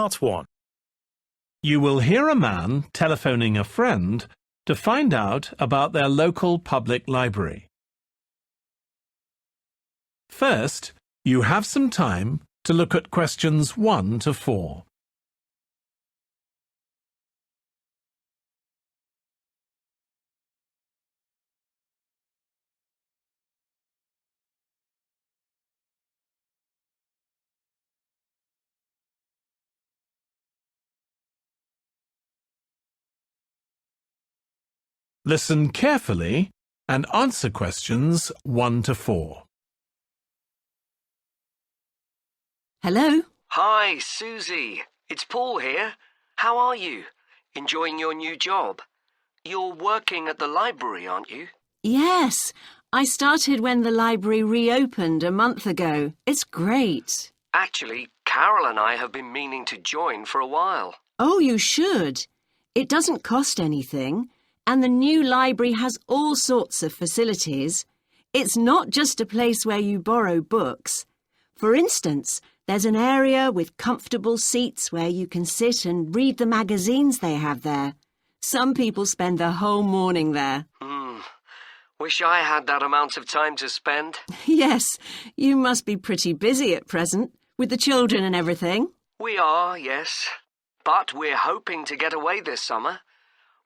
Part 1. You will hear a man telephoning a friend to find out about their local public library. First, you have some time to look at questions 1 to 4. Listen carefully and answer questions 1 to 4. Hello? Hi, Susie. It's Paul here. How are you? Enjoying your new job? You're working at the library, aren't you? Yes, I started when the library reopened a month ago. It's great. Actually, Carol and I have been meaning to join for a while. Oh, you should. It doesn't cost anything, and the new library has all sorts of facilities. It's not just a place where you borrow books. For instance, there's an area with comfortable seats where you can sit and read the magazines they have there. Some people spend the whole morning there. Wish I had that amount of time to spend. Yes, you must be pretty busy at present, with the children and everything. We are, yes. But we're hoping to get away this summer.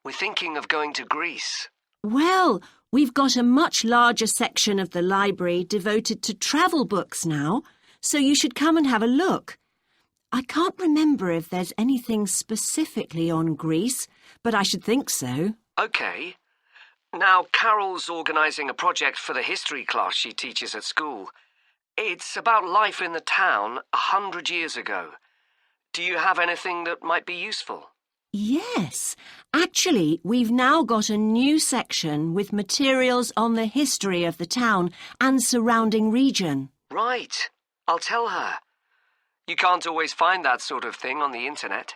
We're thinking of going to Greece. Well, we've got a much larger section of the library devoted to travel books now, so you should come and have a look. I can't remember if there's anything specifically on Greece, but I should think so. OK. Now, Carol's organising a project for the history class she teaches at school. It's about life in the town 100 years ago. Do you have anything that might be useful? Yes. Actually, we've now got a new section with materials on the history of the town and surrounding region. Right. I'll tell her. You can't always find that sort of thing on the internet.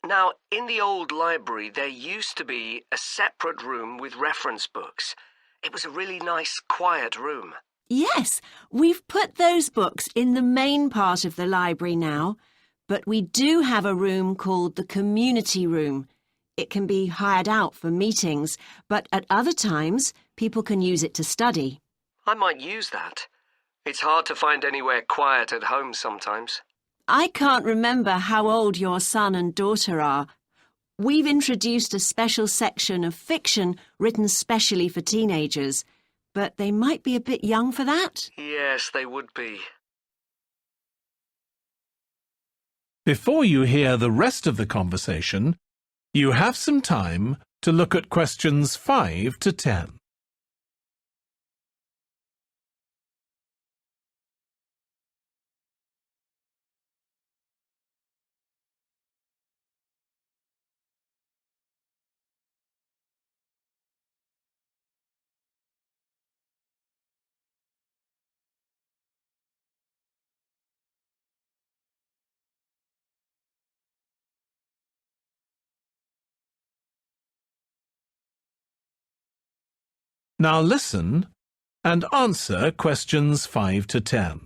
Now, in the old library, there used to be a separate room with reference books. It was a really nice, quiet room. Yes, we've put those books in the main part of the library now, but we do have a room called the community room. It can be hired out for meetings, but at other times, people can use it to study. I might use that. It's hard to find anywhere quiet at home sometimes. I can't remember how old your son and daughter are. We've introduced a special section of fiction written specially for teenagers, but they might be a bit young for that. Yes, they would be. Before you hear the rest of the conversation, you have some time to look at questions 5 to 10. Now listen and answer questions 5 to 10.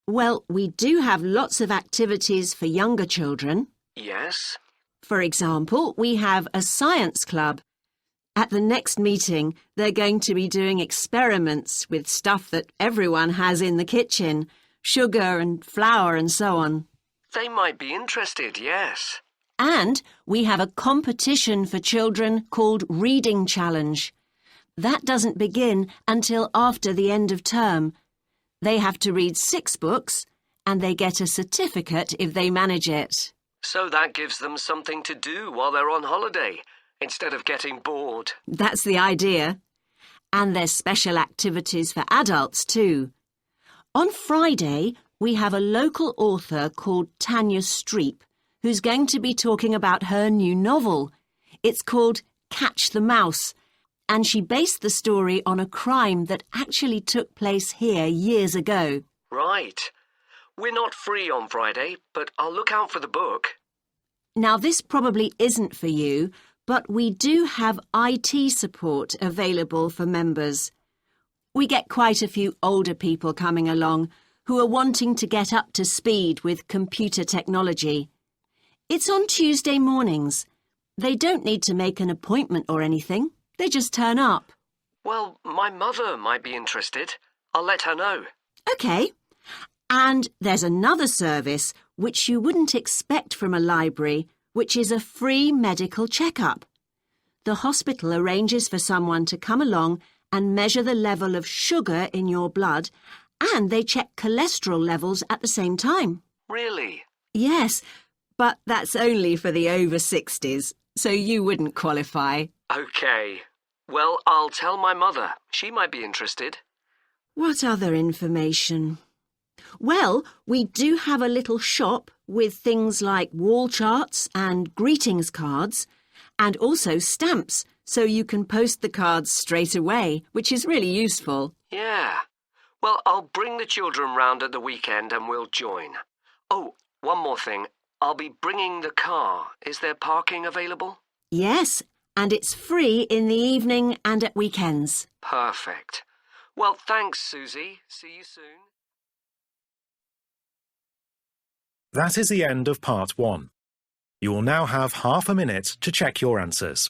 Well, we do have lots of activities for younger children. Yes? For example, we have a science club. At the next meeting, they're going to be doing experiments with stuff that everyone has in the kitchen, sugar and flour and so on. They might be interested, yes. And we have a competition for children called Reading Challenge. That doesn't begin until after the end of term. They have to read 6 books and they get a certificate if they manage it. So that gives them something to do while they're on holiday, instead of getting bored. That's the idea. And there's special activities for adults too. On Friday, we have a local author called Tanya Streep, who's going to be talking about her new novel. It's called Catch the Mouse, and she based the story on a crime that actually took place here years ago. Right. We're not free on Friday, but I'll look out for the book. Now, this probably isn't for you, but we do have IT support available for members. We get quite a few older people coming along who are wanting to get up to speed with computer technology. It's on Tuesday mornings. They don't need to make an appointment or anything. They just turn up. Well, my mother might be interested. I'll let her know. OK. And there's another service which you wouldn't expect from a library, which is a free medical checkup. The hospital arranges for someone to come along and measure the level of sugar in your blood, and they check cholesterol levels at the same time. Really? Yes, but that's only for the over 60s, so you wouldn't qualify. OK. Well, I'll tell my mother. She might be interested. What other information? Well, we do have a little shop with things like wall charts and greetings cards, and also stamps, so you can post the cards straight away, which is really useful. Yeah. Well, I'll bring the children round at the weekend and we'll join. Oh, one more thing. I'll be bringing the car. Is there parking available? Yes, and it's free in the evening and at weekends. Perfect. Well, thanks, Susie. See you soon. That is the end of part 1. You will now have half a minute to check your answers.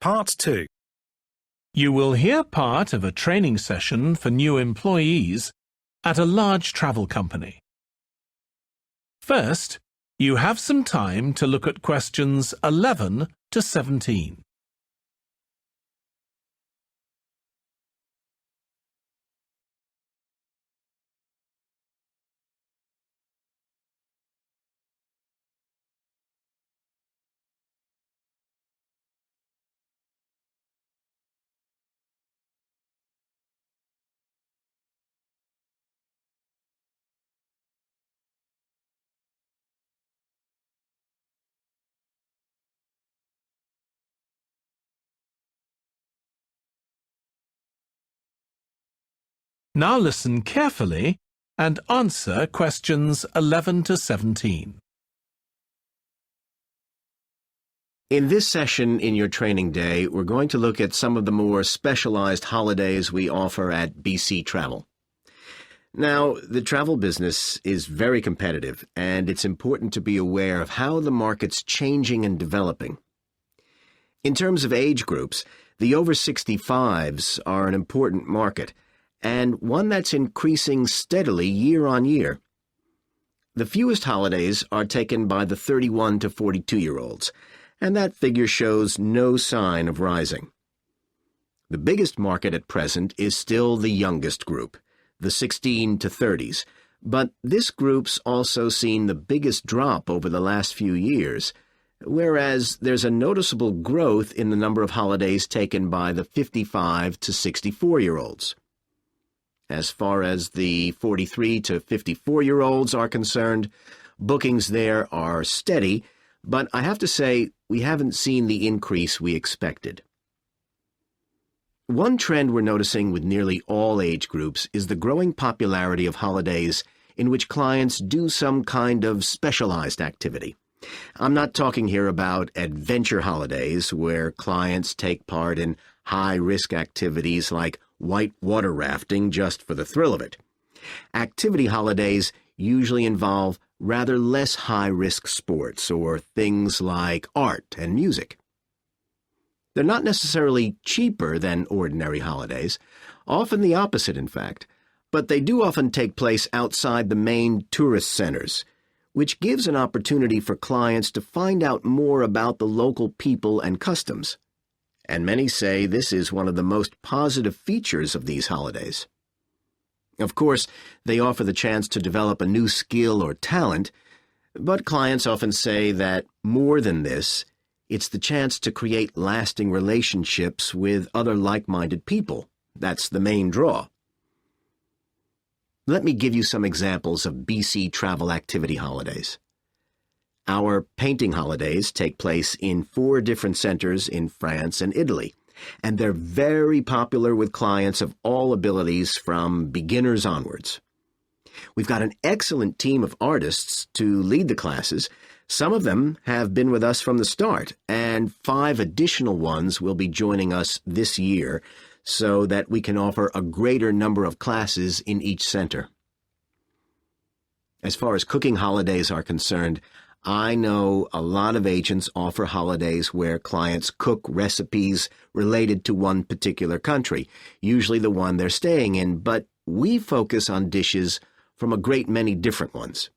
Part 2. You will hear part of a training session for new employees at a large travel company. First, you have some time to look at questions 11 to 17. Now listen carefully and answer questions 11 to 17. In this session in your training day, we're going to look at some of the more specialized holidays we offer at BC Travel. Now, the travel business is very competitive, and it's important to be aware of how the market's changing and developing. In terms of age groups, the over 65s are an important market, and one that's increasing steadily year on year. The fewest holidays are taken by the 31 to 42-year-olds, and that figure shows no sign of rising. The biggest market at present is still the youngest group, the 16 to 30s, but this group's also seen the biggest drop over the last few years, whereas there's a noticeable growth in the number of holidays taken by the 55 to 64-year-olds. As far as the 43 to 54-year-olds are concerned, bookings there are steady, but I have to say we haven't seen the increase we expected. One trend we're noticing with nearly all age groups is the growing popularity of holidays in which clients do some kind of specialized activity. I'm not talking here about adventure holidays where clients take part in high-risk activities like white water rafting just for the thrill of it. Activity holidays usually involve rather less high-risk sports or things like art and music. They're not necessarily cheaper than ordinary holidays, often the opposite in fact, but they do often take place outside the main tourist centers, which gives an opportunity for clients to find out more about the local people and customs. And many say this is one of the most positive features of these holidays. Of course, they offer the chance to develop a new skill or talent, but clients often say that more than this, it's the chance to create lasting relationships with other like-minded people. That's the main draw. Let me give you some examples of BC travel activity holidays. Our painting holidays take place in 4 different centers in France and Italy, and they're very popular with clients of all abilities from beginners onwards. We've got an excellent team of artists to lead the classes. Some of them have been with us from the start, and 5 additional ones will be joining us this year so that we can offer a greater number of classes in each center. As far as cooking holidays are concerned, I know a lot of agents offer holidays where clients cook recipes related to one particular country, usually the one they're staying in, but we focus on dishes from a great many different ones.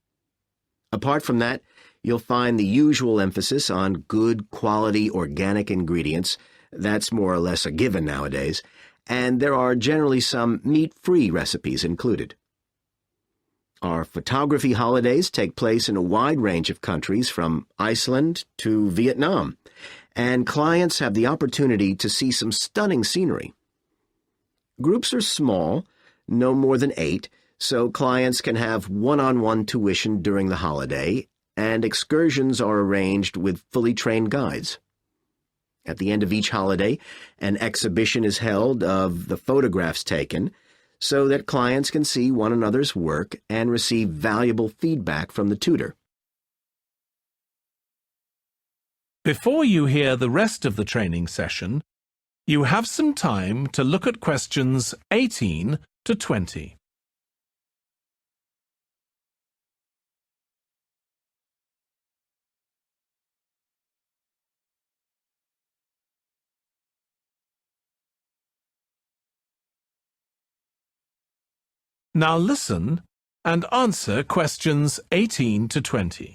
Apart from that, you'll find the usual emphasis on good quality organic ingredients. That's more or less a given nowadays, and there are generally some meat-free recipes included. Our photography holidays take place in a wide range of countries from Iceland to Vietnam, and clients have the opportunity to see some stunning scenery. Groups are small, no more than 8, so clients can have one-on-one tuition during the holiday, and excursions are arranged with fully trained guides. At the end of each holiday, an exhibition is held of the photographs taken so that clients can see one another's work and receive valuable feedback from the tutor. Before you hear the rest of the training session, you have some time to look at questions 18 to 20. Now listen and answer questions 18 to 20.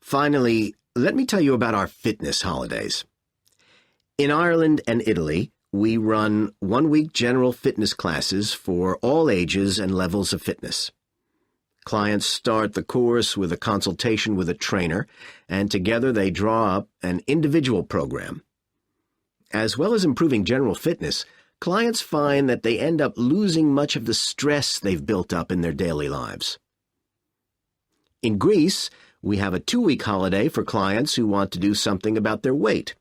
Finally, let me tell you about our fitness holidays. In Ireland and Italy, we run one-week general fitness classes for all ages and levels of fitness. Clients start the course with a consultation with a trainer, and together they draw up an individual program. As well as improving general fitness, clients find that they end up losing much of the stress they've built up in their daily lives. In Greece, we have a 2-week holiday for clients who want to do something about their weight.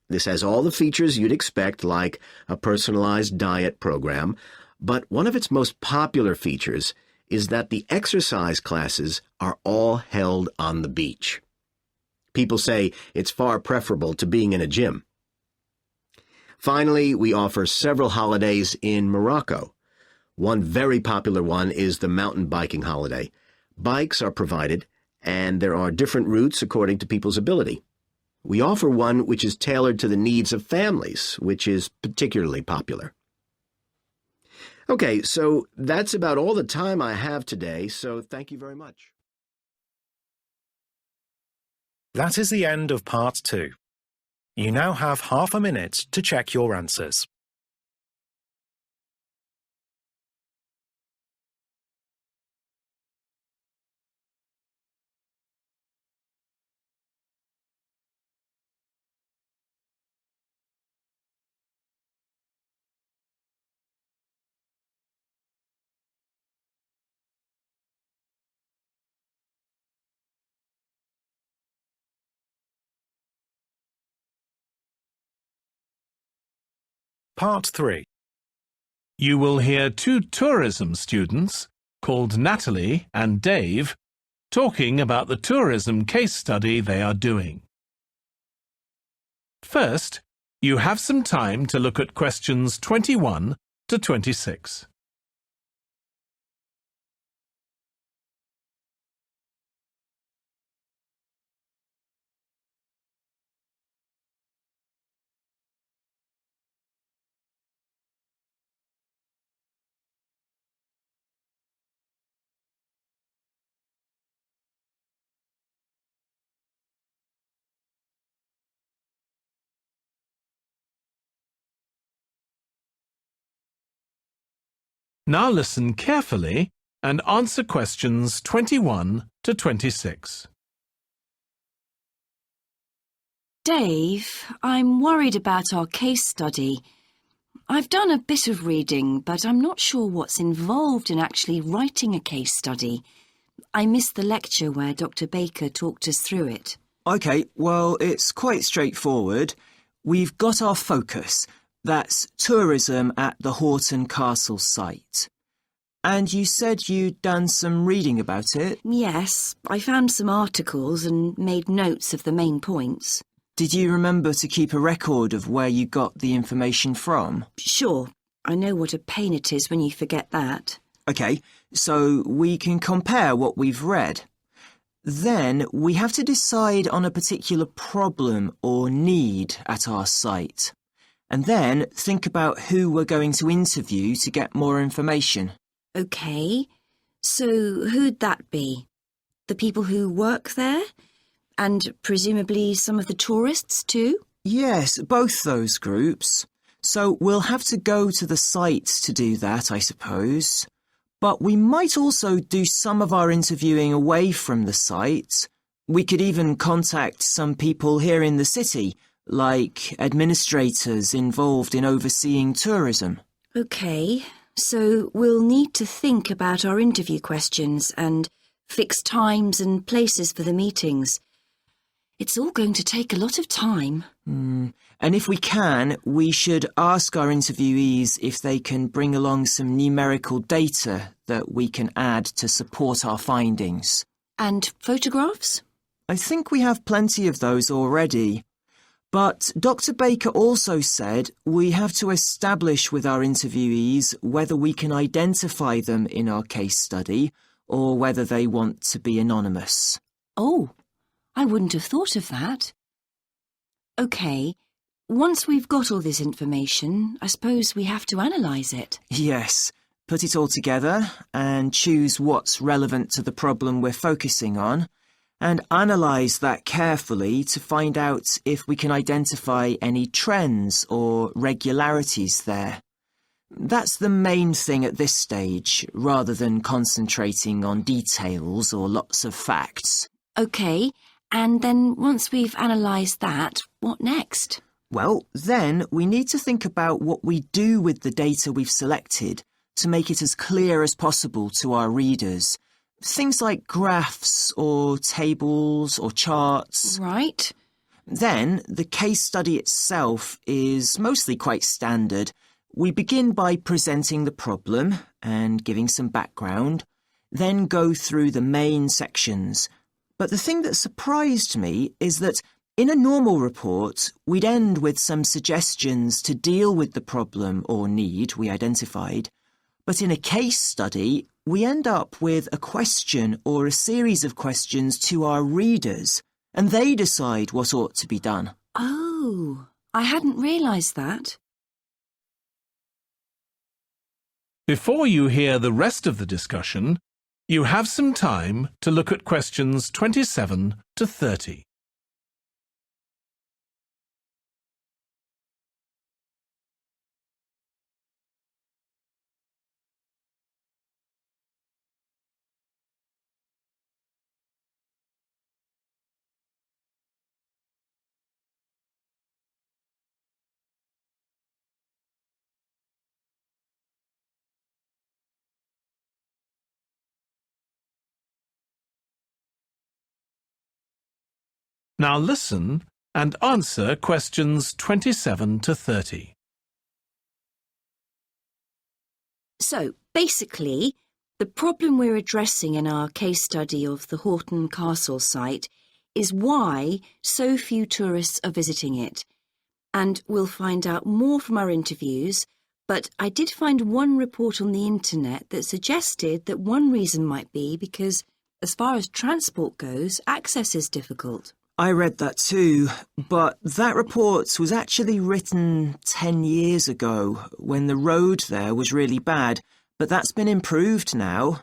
This has all the features you'd expect, like a personalized diet program, but one of its most popular features is that the exercise classes are all held on the beach. People say it's far preferable to being in a gym. Finally, we offer several holidays in Morocco. One very popular one is the mountain biking holiday. Bikes are provided, and there are different routes according to people's ability. We offer one which is tailored to the needs of families, which is particularly popular. Okay, so that's about all the time I have today, so thank you very much. That is the end of Part 2. You now have half a minute to check your answers. Part 3. You will hear 2 tourism students, called Natalie and Dave, talking about the tourism case study they are doing. First, you have some time to look at questions 21 to 26. Now listen carefully and answer questions 21 to 26. Dave, I'm worried about our case study. I've done a bit of reading, but I'm not sure what's involved in actually writing a case study. I missed the lecture where Dr. Baker talked us through it. OK, well, it's quite straightforward. We've got our focus. That's tourism at the Horton Castle site. And you said you'd done some reading about it? Yes, I found some articles and made notes of the main points. Did you remember to keep a record of where you got the information from? Sure, I know what a pain it is when you forget that. OK, so we can compare what we've read. Then we have to decide on a particular problem or need at our site. And then think about who we're going to interview to get more information. OK, so who'd that be? The people who work there? And presumably some of the tourists too? Yes, both those groups. So we'll have to go to the site to do that, I suppose. But we might also do some of our interviewing away from the site. We could even contact some people here in the city, like administrators involved in overseeing tourism. OK, so we'll need to think about our interview questions and fix times and places for the meetings. It's all going to take a lot of time. And if we can, we should ask our interviewees if they can bring along some numerical data that we can add to support our findings. And photographs? I think we have plenty of those already. But Dr. Baker also said we have to establish with our interviewees whether we can identify them in our case study or whether they want to be anonymous. Oh, I wouldn't have thought of that. OK, once we've got all this information, I suppose we have to analyse it. Yes, put it all together and choose what's relevant to the problem we're focusing on and analyse that carefully to find out if we can identify any trends or regularities there. That's the main thing at this stage, rather than concentrating on details or lots of facts. OK, and then once we've analysed that, what next? Well, then we need to think about what we do with the data we've selected to make it as clear as possible to our readers. Things like graphs or tables or charts. Right. Then the case study itself is mostly quite standard. We begin by presenting the problem and giving some background, then go through the main sections. But the thing that surprised me is that in a normal report, we'd end with some suggestions to deal with the problem or need we identified. But in a case study, we end up with a question or a series of questions to our readers, and they decide what ought to be done. Oh, I hadn't realised that. Before you hear the rest of the discussion, you have some time to look at questions 27 to 30. Now listen and answer questions 27 to 30. So, basically, the problem we're addressing in our case study of the Horton Castle site is why so few tourists are visiting it. And we'll find out more from our interviews, but I did find one report on the internet that suggested that one reason might be because, as far as transport goes, access is difficult. I read that too, but that report was actually written 10 years ago when the road there was really bad, but that's been improved now.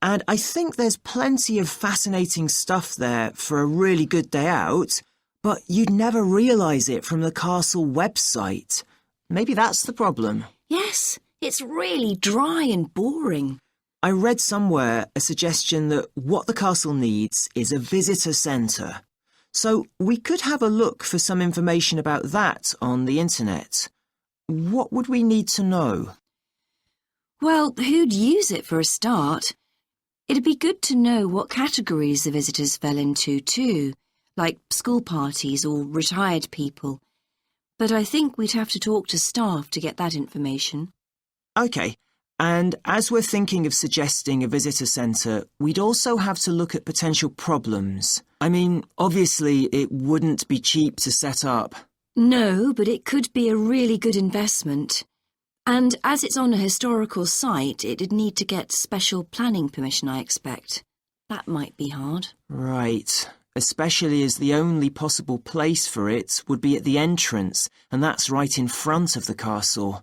And I think there's plenty of fascinating stuff there for a really good day out, but you'd never realise it from the castle website. Maybe that's the problem. Yes, it's really dry and boring. I read somewhere a suggestion that what the castle needs is a visitor centre. So we could have a look for some information about that on the internet. What would we need to know? Well, who'd use it for a start? It'd be good to know what categories the visitors fell into too, like school parties or retired people. But I think we'd have to talk to staff to get that information. OK, and as we're thinking of suggesting a visitor centre, we'd also have to look at potential problems. I mean, obviously it wouldn't be cheap to set up. No, but it could be a really good investment. And as it's on a historical site, it'd need to get special planning permission, I expect. That might be hard. Right, especially as the only possible place for it would be at the entrance, and that's right in front of the castle.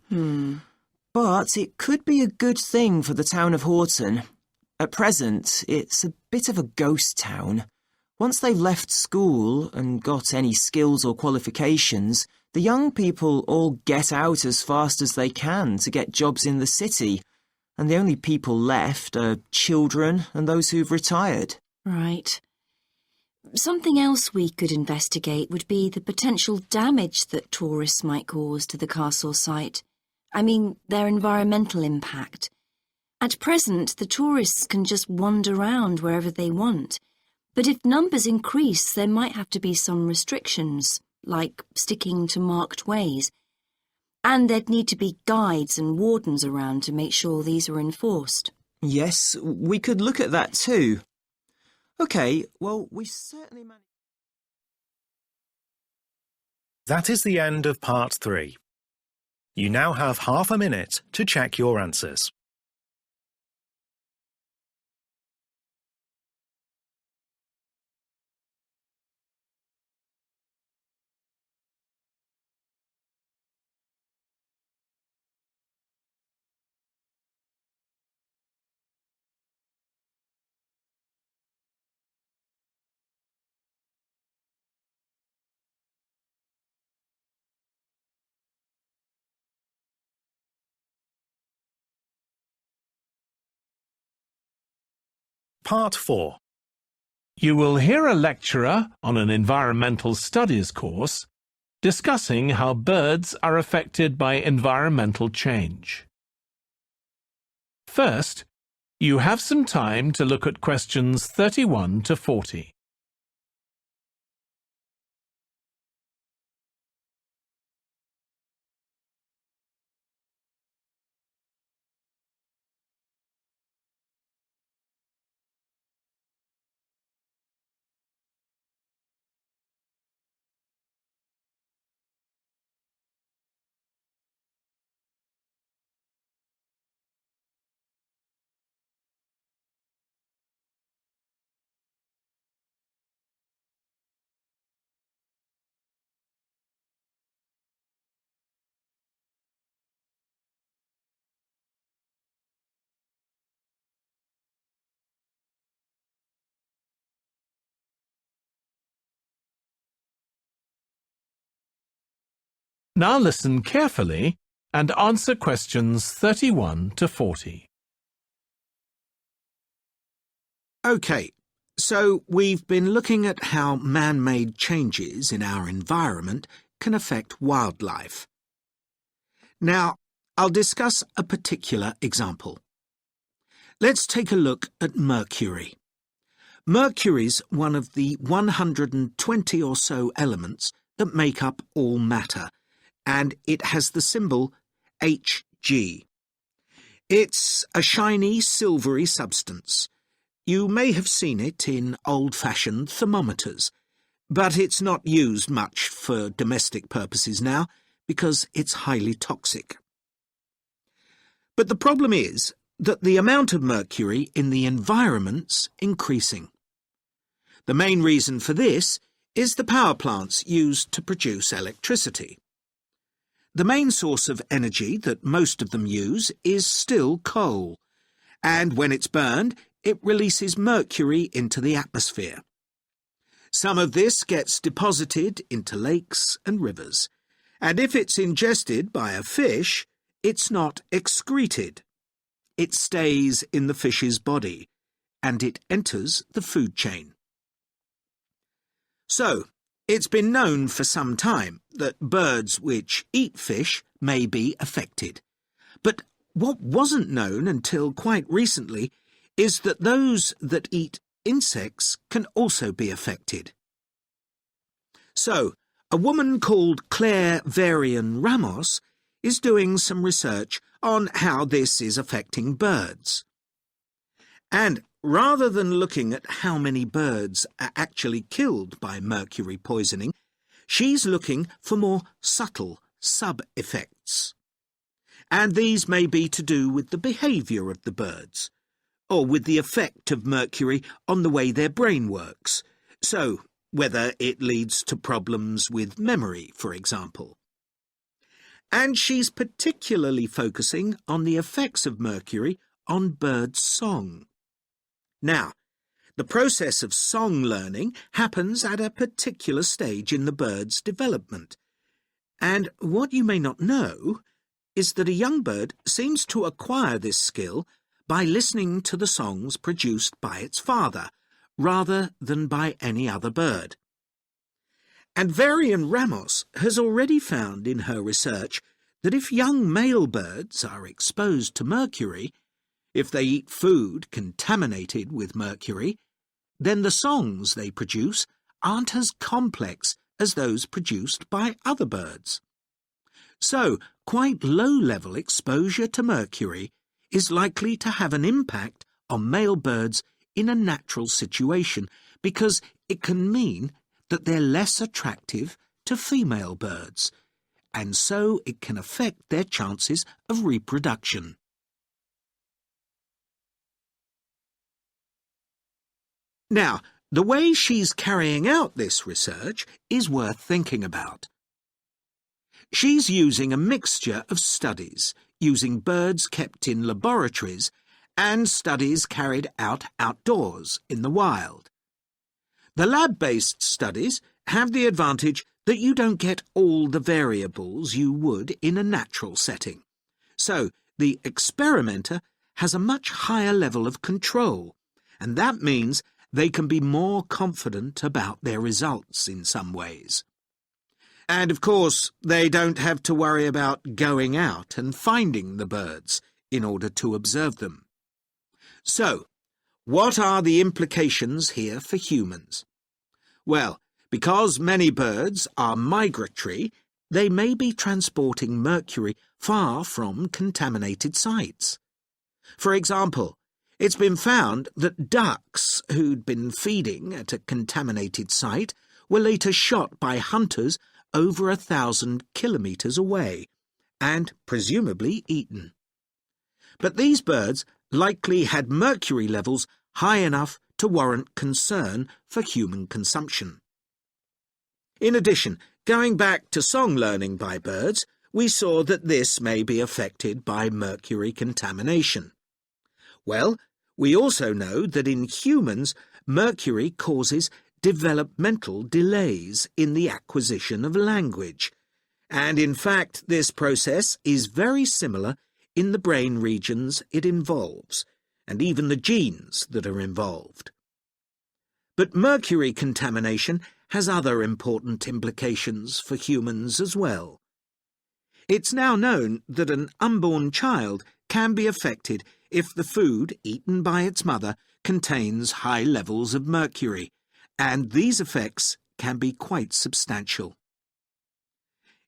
But it could be a good thing for the town of Horton. At present, it's a bit of a ghost town. Once they've left school and got any skills or qualifications, the young people all get out as fast as they can to get jobs in the city, and the only people left are children and those who've retired. Right. Something else we could investigate would be the potential damage that tourists might cause to the castle site. I mean, their environmental impact. At present, the tourists can just wander around wherever they want. But if numbers increase, there might have to be some restrictions, like sticking to marked ways. And there'd need to be guides and wardens around to make sure these are enforced. Yes, we could look at that too. OK, well, we certainly managed... That is the end of part 3. You now have half a minute to check your answers. Part 4. You will hear a lecturer on an environmental studies course discussing how birds are affected by environmental change. First, you have some time to look at questions 31 to 40. Now listen carefully and answer questions 31 to 40. OK, so we've been looking at how man-made changes in our environment can affect wildlife. Now, I'll discuss a particular example. Let's take a look at mercury. Mercury's one of the 120 or so elements that make up all matter, and it has the symbol Hg. It's a shiny, silvery substance. You may have seen it in old-fashioned thermometers, but it's not used much for domestic purposes now because it's highly toxic. But the problem is that the amount of mercury in the environment's increasing. The main reason for this is the power plants used to produce electricity. The main source of energy that most of them use is still coal, and when it's burned, it releases mercury into the atmosphere. Some of this gets deposited into lakes and rivers, and if it's ingested by a fish, it's not excreted. It stays in the fish's body, and it enters the food chain. So, It's been known for some time that birds which eat fish may be affected. But what wasn't known until quite recently is that those that eat insects can also be affected. So, a woman called Claire Varian Ramos is doing some research on how this is affecting birds. And rather than looking at how many birds are actually killed by mercury poisoning, she's looking for more subtle sub-effects. And these may be to do with the behaviour of the birds, or with the effect of mercury on the way their brain works, so whether it leads to problems with memory, for example. And she's particularly focusing on the effects of mercury on bird song. Now, the process of song learning happens at a particular stage in the bird's development. And what you may not know is that a young bird seems to acquire this skill by listening to the songs produced by its father, rather than by any other bird. And Varian Ramos has already found in her research that if young male birds are exposed to mercury, if they eat food contaminated with mercury, then the songs they produce aren't as complex as those produced by other birds. So, quite low-level exposure to mercury is likely to have an impact on male birds in a natural situation because it can mean that they're less attractive to female birds, and so it can affect their chances of reproduction. Now, the way she's carrying out this research is worth thinking about. She's using a mixture of studies, using birds kept in laboratories and studies carried out outdoors in the wild. The lab-based studies have the advantage that you don't get all the variables you would in a natural setting. So, the experimenter has a much higher level of control, and that means they can be more confident about their results in some ways. And, of course, they don't have to worry about going out and finding the birds in order to observe them. So, what are the implications here for humans? Well, because many birds are migratory, they may be transporting mercury far from contaminated sites. For example, it's been found that ducks who'd been feeding at a contaminated site were later shot by hunters over 1,000 kilometres away, and presumably eaten. But these birds likely had mercury levels high enough to warrant concern for human consumption. In addition, going back to song learning by birds, we saw that this may be affected by mercury contamination. Well, we also know that in humans, mercury causes developmental delays in the acquisition of language. And in fact, this process is very similar in the brain regions it involves, and even the genes that are involved. But mercury contamination has other important implications for humans as well. It's now known that an unborn child can be affected if the food eaten by its mother contains high levels of mercury, and these effects can be quite substantial.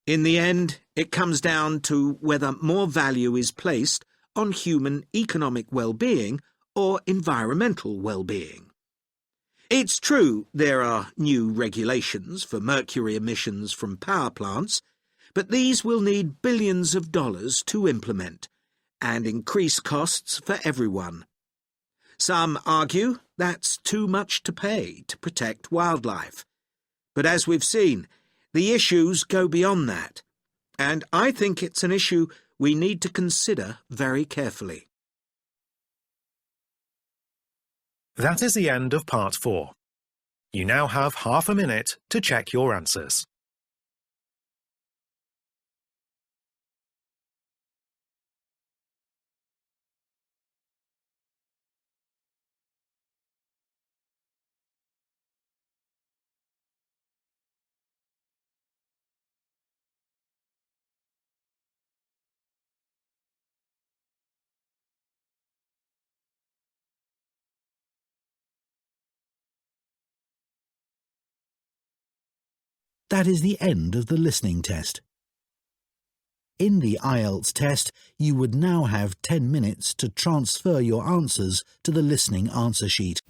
In the end, it comes down to whether more value is placed on human economic well-being or environmental well-being. It's true there are new regulations for mercury emissions from power plants, but these will need billions of dollars to implement and increase costs for everyone. Some argue that's too much to pay to protect wildlife. But as we've seen, the issues go beyond that, and I think it's an issue we need to consider very carefully. That is the end of part 4. You now have half a minute to check your answers. That is the end of the listening test. In the IELTS test, you would now have 10 minutes to transfer your answers to the listening answer sheet.